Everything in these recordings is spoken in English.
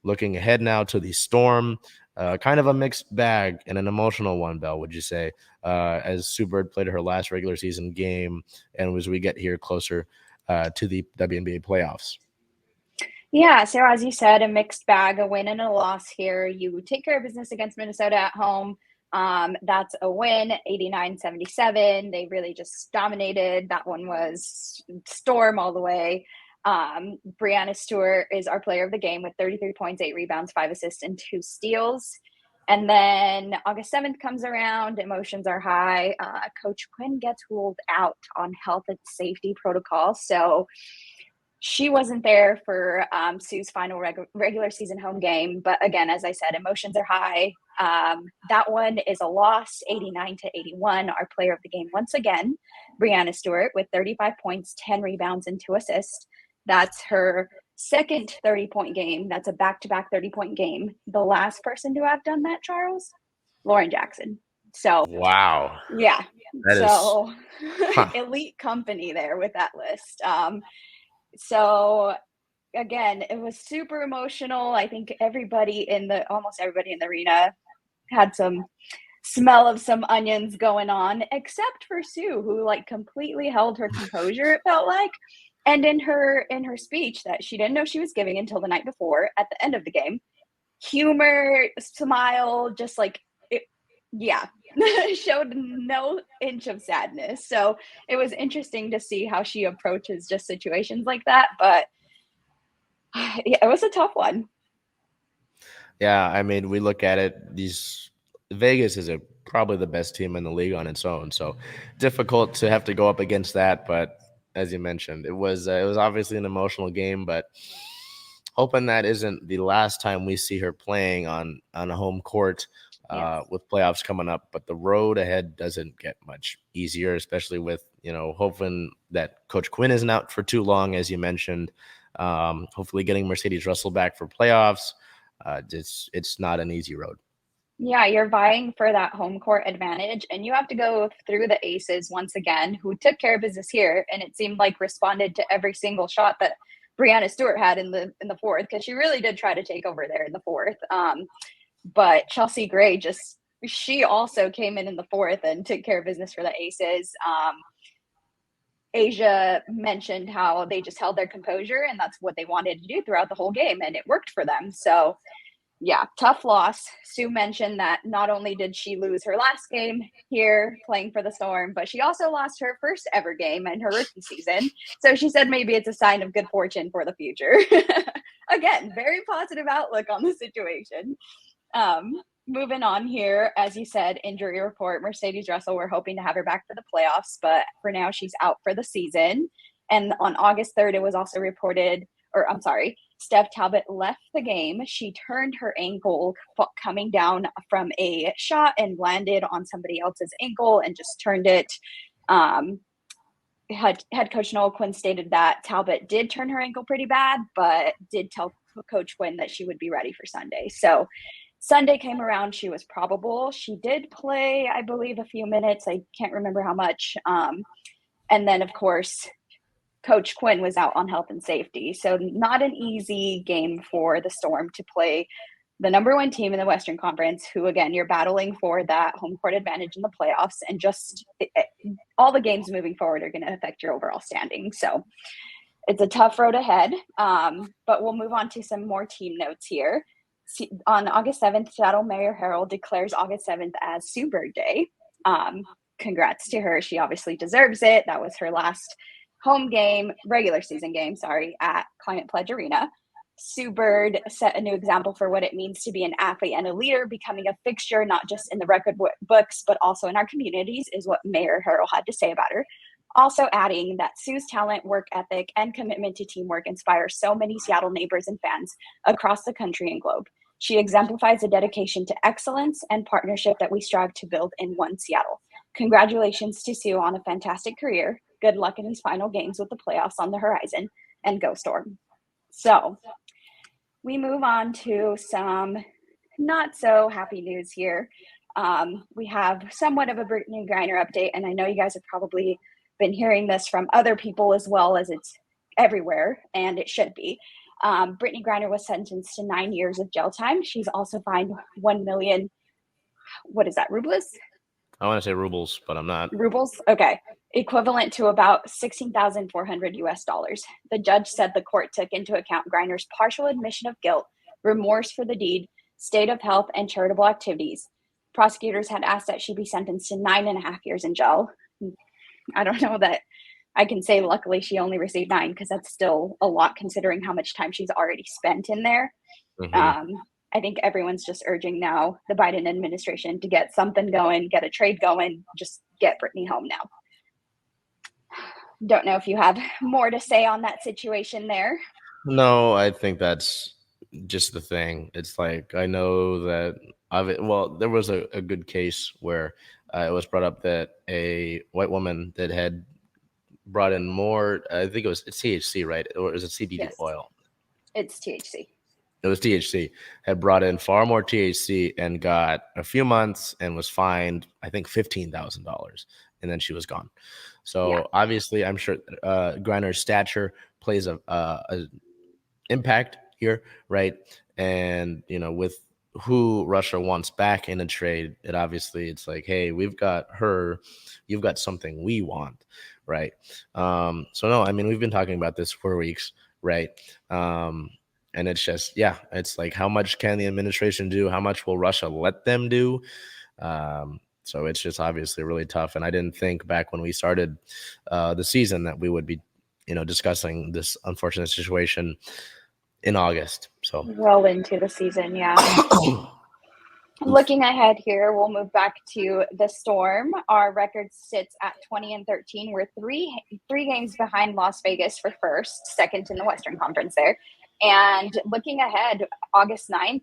Looking ahead now to the Storm, kind of a mixed bag and an emotional one, Bell, would you say, as Sue Bird played her last regular season game and as we get here closer to the WNBA playoffs? Yeah, so as you said, a mixed bag, a win and a loss here. You take care of business against Minnesota at home. That's a win, 89-77. They really just dominated. That one was Storm all the way. Brianna Stewart is our player of the game with 33 points, 8 rebounds, 5 assists, and 2 steals. And then August 7th comes around, emotions are high. Coach Quinn gets ruled out on health and safety protocol. So she wasn't there for Sue's final regular season home game. But again, as I said, emotions are high. That one is a loss, 89-81. Our player of the game, once again, Brianna Stewart with 35 points, 10 rebounds, and 2 assists. That's her second 30-point game. That's a back-to-back 30-point game. The last person to have done that, Charles, Lauren Jackson. So, Wow. Yeah. That is elite company there with that list. So again, it was super emotional. I think almost everybody in the arena had some smell of some onions going on, except for Sue, who like completely held her composure, it felt like. And in her speech that she didn't know she was giving until the night before, at the end of the game, humor, smile, just like showed no inch of sadness. So it was interesting to see how she approaches just situations like that. But yeah, it was a tough one. Yeah, I mean, we look at it, Vegas is probably the best team in the league on its own. So difficult to have to go up against that, but as you mentioned, it was obviously an emotional game, but hoping that isn't the last time we see her playing on a home court. Yes. With playoffs coming up, but the road ahead doesn't get much easier, especially with, hoping that Coach Quinn isn't out for too long, as you mentioned. Hopefully getting Mercedes Russell back for playoffs. It's not an easy road. Yeah, you're vying for that home court advantage, and you have to go through the Aces once again, who took care of business here, and it seemed like responded to every single shot that Brianna Stewart had in the fourth, because she really did try to take over there in the fourth. But Chelsea Gray she also came in the fourth and took care of business for the Aces. Asia mentioned how they just held their composure, and that's what they wanted to do throughout the whole game, and it worked for them. So yeah, tough loss. Sue mentioned that not only did she lose her last game here playing for the Storm, but she also lost her first ever game in her rookie season. So she said maybe it's a sign of good fortune for the future. Again, very positive outlook on the situation. Moving on here, as you said, injury report, Mercedes Russell, we're hoping to have her back for the playoffs, but for now she's out for the season. And on August 3rd, it was also reported, Steph Talbot left the game. She turned her ankle coming down from a shot and landed on somebody else's ankle and just turned it. Head coach Noel Quinn stated that Talbot did turn her ankle pretty bad, but did tell Coach Quinn that she would be ready for Sunday. So Sunday came around, she was probable. She did play, I believe, a few minutes. I can't remember how much. And then, of course, Coach Quinn was out on health and safety. So not an easy game for the Storm to play the number one team in the Western Conference, who, again, you're battling for that home court advantage in the playoffs. And just all the games moving forward are going to affect your overall standing. So it's a tough road ahead. But we'll move on to some more team notes here. On August 7th, Seattle Mayor Herald declares August 7th as Sue Bird Day. Congrats to her. She obviously deserves it. That was her last regular season game, at Climate Pledge Arena. Sue Bird set a new example for what it means to be an athlete and a leader, becoming a fixture not just in the record books, but also in our communities, is what Mayor Herald had to say about her. Also adding that Sue's talent, work ethic, and commitment to teamwork inspire so many Seattle neighbors and fans across the country and globe. She exemplifies a dedication to excellence and partnership that we strive to build in One Seattle. Congratulations to Sue on a fantastic career. Good luck in these final games with the playoffs on the horizon, and go Storm. So we move on to some not so happy news here. We have somewhat of a Brittney Griner update, and I know you guys have probably been hearing this from other people as well, as it's everywhere, and it should be. Brittney Griner was sentenced to 9 years of jail time. She's also fined 1 million. What is that? Rubles? I want to say rubles, but I'm not. Rubles? Okay. Equivalent to about 16,400 US dollars. The judge said the court took into account Griner's partial admission of guilt, remorse for the deed, state of health, and charitable activities. Prosecutors had asked that she be sentenced to 9.5 years in jail. I don't know that I can say luckily she only received 9, because that's still a lot considering how much time she's already spent in there. I think everyone's just urging now the Biden administration to get something going, get a trade going, just get Brittney home now. Don't know if you have more to say on that situation there. No, I think that's just the thing. It's like, I know that there was a good case where it was brought up that a white woman that had brought in more, I think it's THC, right? Or is it CBD oil? It's THC. It was THC, had brought in far more THC and got a few months and was fined, I think, $15,000. And then she was gone. So obviously, I'm sure Griner's stature plays a impact here, right? And, with who Russia wants back in a trade, it's like, hey, we've got her, you've got something we want, right? So no, I mean, we've been talking about this for weeks, right? And it's just, it's like, how much can the administration do? How much will Russia let them do? So it's just obviously really tough. And I didn't think back when we started the season that we would be, discussing this unfortunate situation in August. So well into the season, Looking ahead here, we'll move back to the Storm. Our record sits at 20-13. We're three games behind Las Vegas for first, second in the Western Conference there. And looking ahead, August 9th,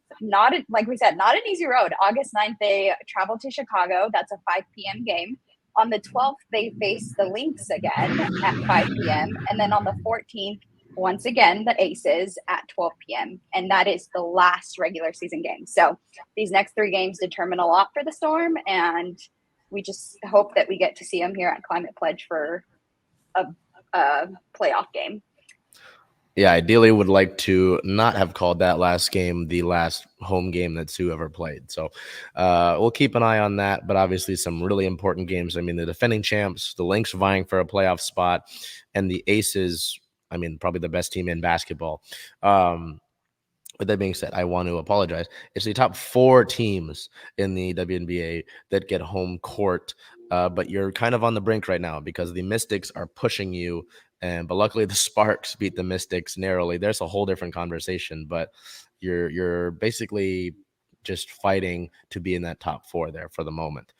like we said, not an easy road. August 9th, they travel to Chicago. That's a 5 p.m. game. On the 12th, they face the Lynx again at 5 p.m. And then on the 14th, once again, the Aces at 12 p.m. And that is the last regular season game. So these next 3 games determine a lot for the Storm. And we just hope that we get to see them here at Climate Pledge for a playoff game. Yeah, ideally would like to not have called that last game the last home game that Sue ever played. So we'll keep an eye on that. But obviously some really important games. I mean, the defending champs, the Lynx vying for a playoff spot, and the Aces, I mean, probably the best team in basketball. With that being said, I want to apologize. It's the top 4 teams in the WNBA that get home court. But you're kind of on the brink right now because the Mystics are pushing you. But luckily the Sparks beat the Mystics narrowly. There's a whole different conversation, but you're basically just fighting to be in that top 4 there for the moment.